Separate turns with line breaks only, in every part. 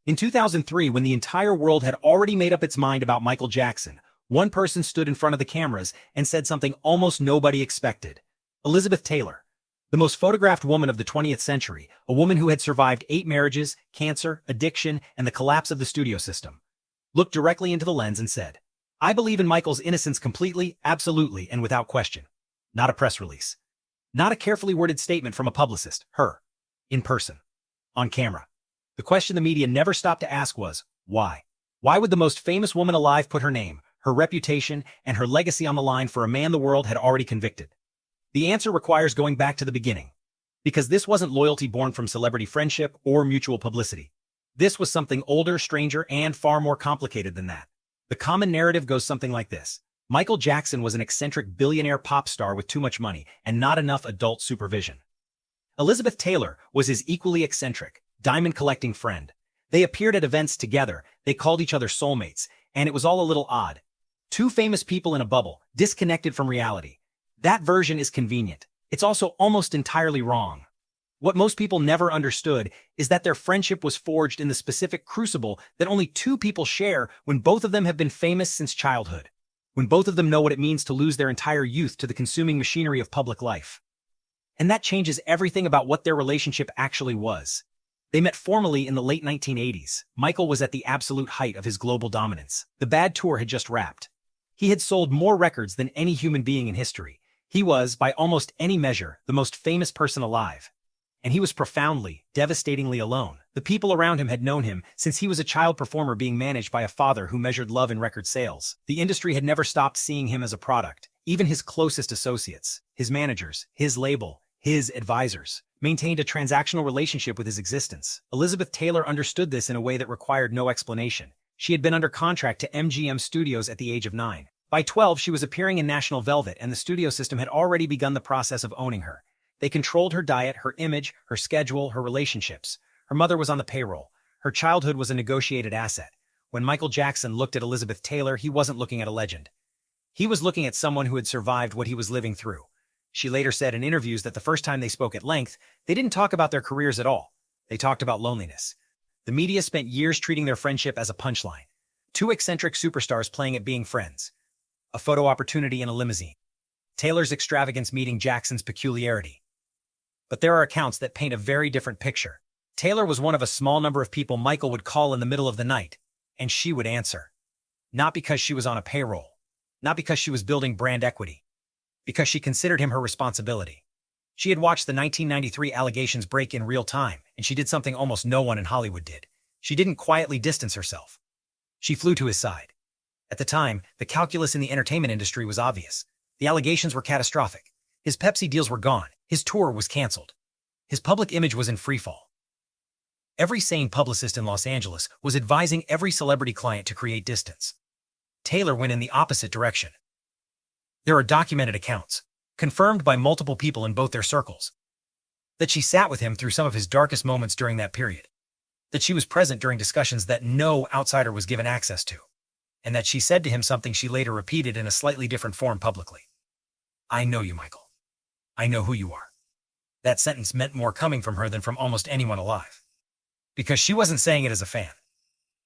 In 2003, when the entire world had already made up its mind about Michael Jackson, one person stood in front of the cameras and said something almost nobody expected. Elizabeth Taylor, the most photographed woman of the 20th century, a woman who had survived 8 marriages, cancer, addiction, and the collapse of the studio system, looked directly into the lens and said, "I believe in Michael's innocence completely, absolutely, and without question." Not a press release. Not a carefully worded statement from a publicist, her, in person, on camera. The question the media never stopped to ask was, why? Why would the most famous woman alive put her name, her reputation, and her legacy on the line for a man the world had already convicted? The answer requires going back to the beginning. Because this wasn't loyalty born from celebrity friendship or mutual publicity. This was something older, stranger, and far more complicated than that. The common narrative goes something like this. Michael Jackson was an eccentric billionaire pop star with too much money and not enough adult supervision. Elizabeth Taylor was his equally eccentric, diamond-collecting friend. They appeared at events together, they called each other soulmates, and it was all a little odd. Two famous people in a bubble, disconnected from reality. That version is convenient. It's also almost entirely wrong. What most people never understood is that their friendship was forged in the specific crucible that only two people share when both of them have been famous since childhood. When both of them know what it means to lose their entire youth to the consuming machinery of public life. And that changes everything about what their relationship actually was. They met formally in the late 1980s. Michael was at the absolute height of his global dominance. The Bad Tour had just wrapped. He had sold more records than any human being in history. He was, by almost any measure, the most famous person alive. And he was profoundly, devastatingly alone. The people around him had known him since he was a child performer being managed by a father who measured love in record sales. The industry had never stopped seeing him as a product. Even his closest associates, his managers, his label, his advisors, maintained a transactional relationship with his existence. Elizabeth Taylor understood this in a way that required no explanation. She had been under contract to MGM Studios at the age of 9. By 12, she was appearing in National Velvet, and the studio system had already begun the process of owning her. They controlled her diet, her image, her schedule, her relationships. Her mother was on the payroll. Her childhood was a negotiated asset. When Michael Jackson looked at Elizabeth Taylor, he wasn't looking at a legend. He was looking at someone who had survived what he was living through. She later said in interviews that the first time they spoke at length, they didn't talk about their careers at all. They talked about loneliness. The media spent years treating their friendship as a punchline. Two eccentric superstars playing at being friends. A photo opportunity in a limousine. Taylor's extravagance meeting Jackson's peculiarity. But there are accounts that paint a very different picture. Taylor was one of a small number of people Michael would call in the middle of the night, and she would answer. Not because she was on a payroll. Not because she was building brand equity. Because she considered him her responsibility. She had watched the 1993 allegations break in real time, and she did something almost no one in Hollywood did. She didn't quietly distance herself. She flew to his side. At the time, the calculus in the entertainment industry was obvious. The allegations were catastrophic. His Pepsi deals were gone. His tour was canceled. His public image was in freefall. Every sane publicist in Los Angeles was advising every celebrity client to create distance. Taylor went in the opposite direction. There are documented accounts, confirmed by multiple people in both their circles, that she sat with him through some of his darkest moments during that period, that she was present during discussions that no outsider was given access to, and that she said to him something she later repeated in a slightly different form publicly. "I know you, Michael. I know who you are." That sentence meant more coming from her than from almost anyone alive. Because she wasn't saying it as a fan.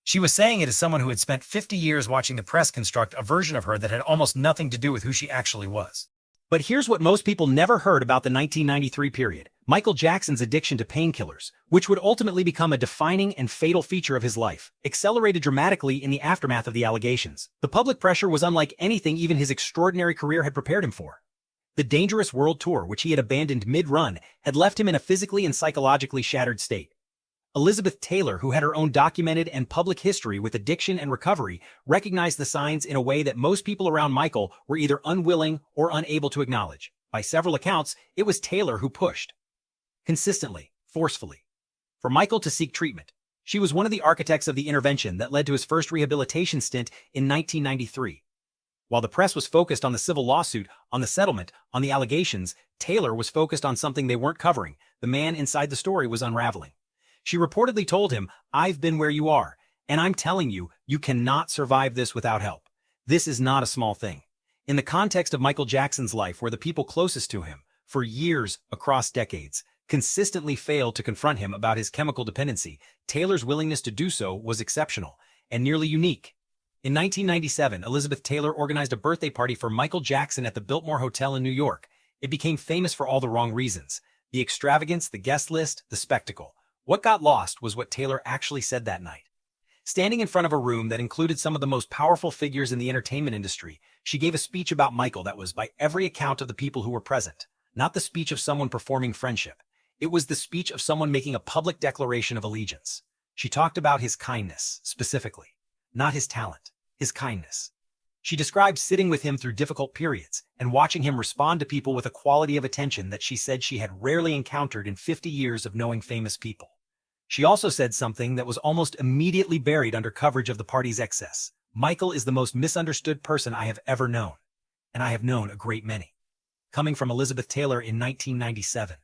She was saying it as someone who had spent 50 years watching the press construct a version of her that had almost nothing to do with who she actually was. But here's what most people never heard about the 1993 period. Michael Jackson's addiction to painkillers, which would ultimately become a defining and fatal feature of his life, accelerated dramatically in the aftermath of the allegations. The public pressure was unlike anything even his extraordinary career had prepared him for. The dangerous world tour, which he had abandoned mid-run, had left him in a physically and psychologically shattered state. Elizabeth Taylor, who had her own documented and public history with addiction and recovery, recognized the signs in a way that most people around Michael were either unwilling or unable to acknowledge. By several accounts, it was Taylor who pushed. Consistently, forcefully, for Michael to seek treatment. She was one of the architects of the intervention that led to his first rehabilitation stint in 1993. While the press was focused on the civil lawsuit, on the settlement, on the allegations, Taylor was focused on something they weren't covering. The man inside the story was unraveling. She reportedly told him, "I've been where you are, and I'm telling you, you cannot survive this without help. This is not a small thing." In the context of Michael Jackson's life, where the people closest to him, for years across decades, consistently failed to confront him about his chemical dependency, Taylor's willingness to do so was exceptional and nearly unique. In 1997, Elizabeth Taylor organized a birthday party for Michael Jackson at the Biltmore Hotel in New York. It became famous for all the wrong reasons: the extravagance, the guest list, the spectacle. What got lost was what Taylor actually said that night. Standing in front of a room that included some of the most powerful figures in the entertainment industry, she gave a speech about Michael that was, by every account of the people who were present, not the speech of someone performing friendship. It was the speech of someone making a public declaration of allegiance. She talked about his kindness, specifically, not his talent, his kindness. She described sitting with him through difficult periods and watching him respond to people with a quality of attention that she said she had rarely encountered in 50 years of knowing famous people. She also said something that was almost immediately buried under coverage of the party's excess. Michael is the most misunderstood person I have ever known, and I have known a great many. Coming from Elizabeth Taylor in 1997,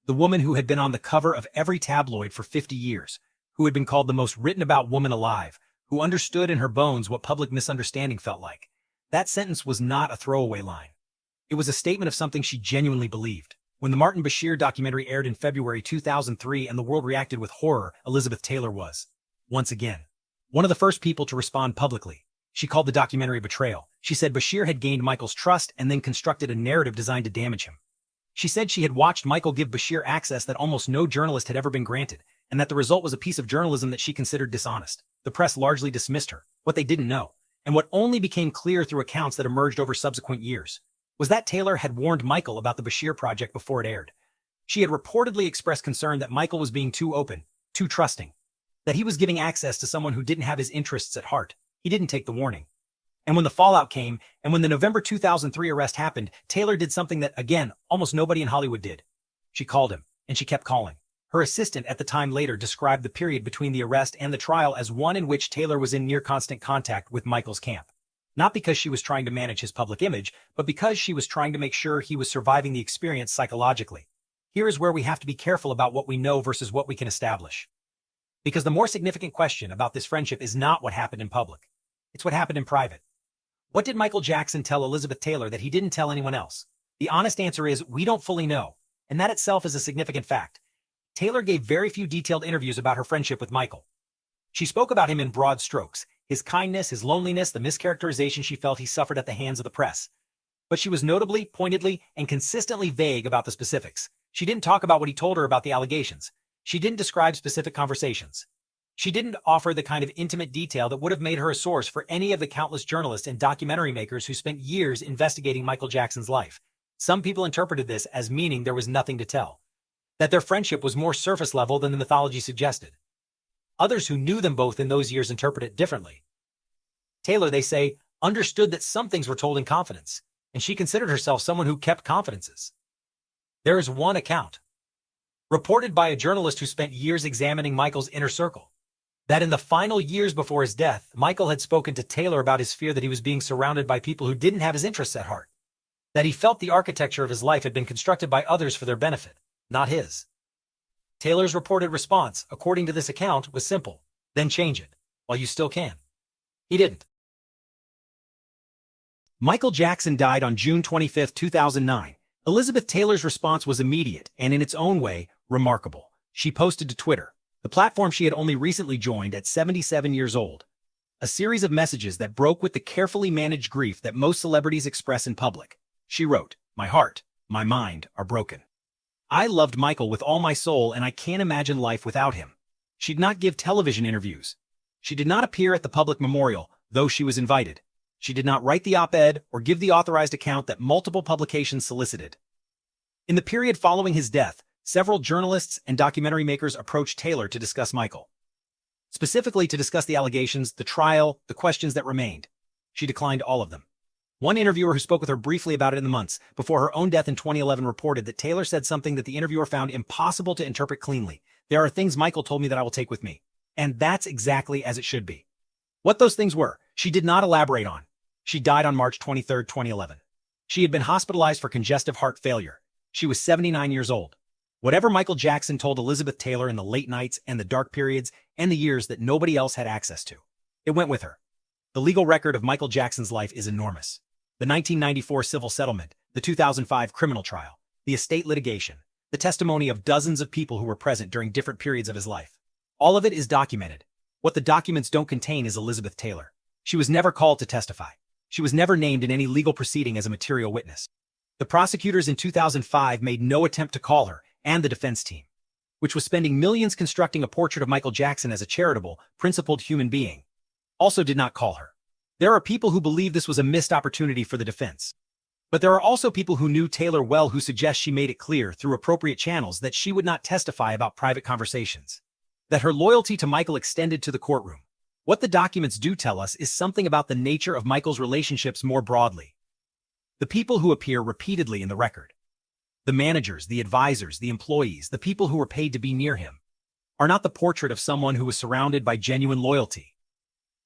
the woman who had been on the cover of every tabloid for 50 years, who had been called the most written about woman alive, who understood in her bones what public misunderstanding felt like. That sentence was not a throwaway line. It was a statement of something she genuinely believed. When the Martin Bashir documentary aired in February 2003 and the world reacted with horror, Elizabeth Taylor was, once again, one of the first people to respond publicly. She called the documentary betrayal. She said Bashir had gained Michael's trust and then constructed a narrative designed to damage him. She said she had watched Michael give Bashir access that almost no journalist had ever been granted, and that the result was a piece of journalism that she considered dishonest. The press largely dismissed her. What they didn't know, and what only became clear through accounts that emerged over subsequent years, was that Taylor had warned Michael about the Bashir project before it aired. She had reportedly expressed concern that Michael was being too open, too trusting, that he was giving access to someone who didn't have his interests at heart. He didn't take the warning. And when the fallout came, and when the November 2003 arrest happened, Taylor did something that, again, almost nobody in Hollywood did. She called him, and she kept calling. Her assistant at the time later described the period between the arrest and the trial as one in which Taylor was in near constant contact with Michael's camp. Not because she was trying to manage his public image, but because she was trying to make sure he was surviving the experience psychologically. Here is where we have to be careful about what we know versus what we can establish. Because the more significant question about this friendship is not what happened in public. It's what happened in private. What did Michael Jackson tell Elizabeth Taylor that he didn't tell anyone else? The honest answer is we don't fully know, and that itself is a significant fact. Taylor gave very few detailed interviews about her friendship with Michael. She spoke about him in broad strokes: his kindness, his loneliness, the mischaracterization she felt he suffered at the hands of the press. But she was notably, pointedly, and consistently vague about the specifics. She didn't talk about what he told her about the allegations. She didn't describe specific conversations. She didn't offer the kind of intimate detail that would have made her a source for any of the countless journalists and documentary makers who spent years investigating Michael Jackson's life. Some people interpreted this as meaning there was nothing to tell, that their friendship was more surface level than the mythology suggested. Others who knew them both in those years interpret it differently. Taylor, they say, understood that some things were told in confidence, and she considered herself someone who kept confidences. There is one account, reported by a journalist who spent years examining Michael's inner circle, that in the final years before his death, Michael had spoken to Taylor about his fear that he was being surrounded by people who didn't have his interests at heart, that he felt the architecture of his life had been constructed by others for their benefit, not his. Taylor's reported response, according to this account, was simple: then change it, while you still can. He didn't. Michael Jackson died on June 25, 2009. Elizabeth Taylor's response was immediate and, in its own way, remarkable. She posted to Twitter, the platform she had only recently joined at 77 years old, a series of messages that broke with the carefully managed grief that most celebrities express in public. She wrote, "My heart, my mind are broken. I loved Michael with all my soul, and I can't imagine life without him." She did not give television interviews. She did not appear at the public memorial, though she was invited. She did not write the op-ed or give the authorized account that multiple publications solicited. In the period following his death, several journalists and documentary makers approached Taylor to discuss Michael, specifically to discuss the allegations, the trial, the questions that remained. She declined all of them. One interviewer who spoke with her briefly about it in the months before her own death in 2011 reported that Taylor said something that the interviewer found impossible to interpret cleanly. "There are things Michael told me that I will take with me." And that's exactly as it should be. What those things were, she did not elaborate on. She died on March 23, 2011. She had been hospitalized for congestive heart failure. She was 79 years old. Whatever Michael Jackson told Elizabeth Taylor in the late nights and the dark periods and the years that nobody else had access to, it went with her. The legal record of Michael Jackson's life is enormous. The 1994 civil settlement, the 2005 criminal trial, the estate litigation, the testimony of dozens of people who were present during different periods of his life. All of it is documented. What the documents don't contain is Elizabeth Taylor. She was never called to testify. She was never named in any legal proceeding as a material witness. The prosecutors in 2005 made no attempt to call her, and the defense team, which was spending millions constructing a portrait of Michael Jackson as a charitable, principled human being, also did not call her. There are people who believe this was a missed opportunity for the defense. But there are also people who knew Taylor well who suggest she made it clear through appropriate channels that she would not testify about private conversations, that her loyalty to Michael extended to the courtroom. What the documents do tell us is something about the nature of Michael's relationships more broadly. The people who appear repeatedly in the record, the managers, the advisors, the employees, the people who were paid to be near him, are not the portrait of someone who was surrounded by genuine loyalty.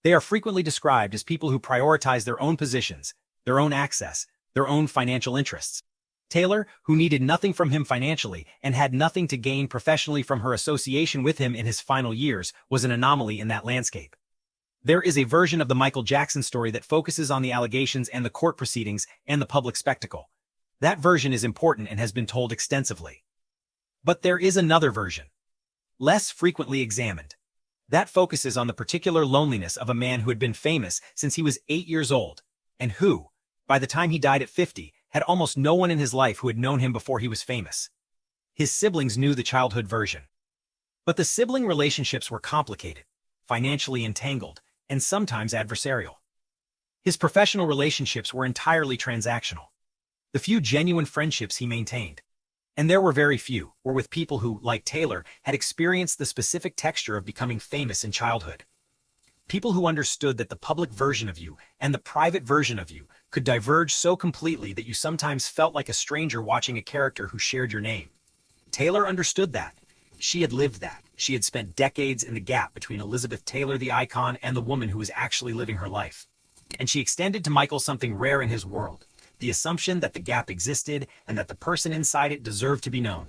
They are frequently described as people who prioritize their own positions, their own access, their own financial interests. Taylor, who needed nothing from him financially and had nothing to gain professionally from her association with him in his final years, was an anomaly in that landscape. There is a version of the Michael Jackson story that focuses on the allegations and the court proceedings and the public spectacle. That version is important and has been told extensively. But there is another version, less frequently examined. That focuses on the particular loneliness of a man who had been famous since he was 8 years old, and who, by the time he died at 50, had almost no one in his life who had known him before he was famous. His siblings knew the childhood version. But the sibling relationships were complicated, financially entangled, and sometimes adversarial. His professional relationships were entirely transactional. The few genuine friendships he maintained, and there were very few, were with people who, like Taylor, had experienced the specific texture of becoming famous in childhood. People who understood that the public version of you and the private version of you could diverge so completely that you sometimes felt like a stranger watching a character who shared your name. Taylor understood that. She had lived that. She had spent decades in the gap between Elizabeth Taylor, the icon, and the woman who was actually living her life. And she extended to Michael something rare in his world, the assumption that the gap existed and that the person inside it deserved to be known.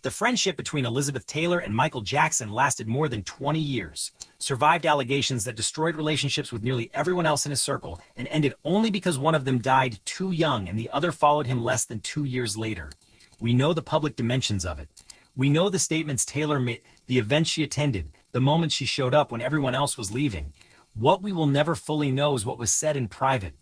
The friendship between Elizabeth Taylor and Michael Jackson lasted more than 20 years, survived allegations that destroyed relationships with nearly everyone else in his circle, and ended only because one of them died too young and the other followed him less than 2 years later. We know the public dimensions of it. We know the statements Taylor made, the events she attended, the moments she showed up when everyone else was leaving. What we will never fully know is what was said in private.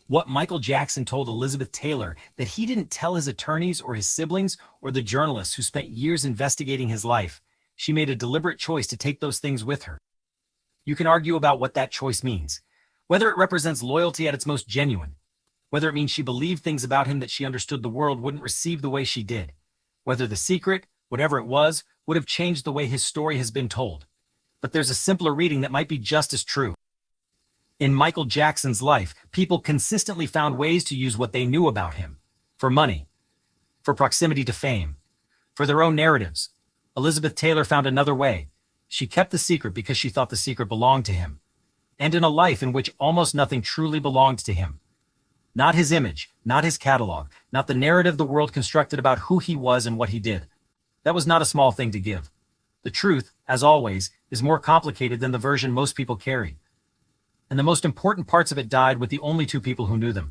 What Michael Jackson told Elizabeth Taylor that he didn't tell his attorneys or his siblings or the journalists who spent years investigating his life. She made a deliberate choice to take those things with her. You can argue about what that choice means, whether it represents loyalty at its most genuine, whether it means she believed things about him that she understood the world wouldn't receive the way she did, whether the secret, whatever it was, would have changed the way his story has been told. But there's a simpler reading that might be just as true. In Michael Jackson's life, people consistently found ways to use what they knew about him, for money, for proximity to fame, for their own narratives. Elizabeth Taylor found another way. She kept the secret because she thought the secret belonged to him, and in a life in which almost nothing truly belonged to him. Not his image, not his catalog, not the narrative the world constructed about who he was and what he did. That was not a small thing to give. The truth, as always, is more complicated than the version most people carry. And the most important parts of it died with the only two people who knew them.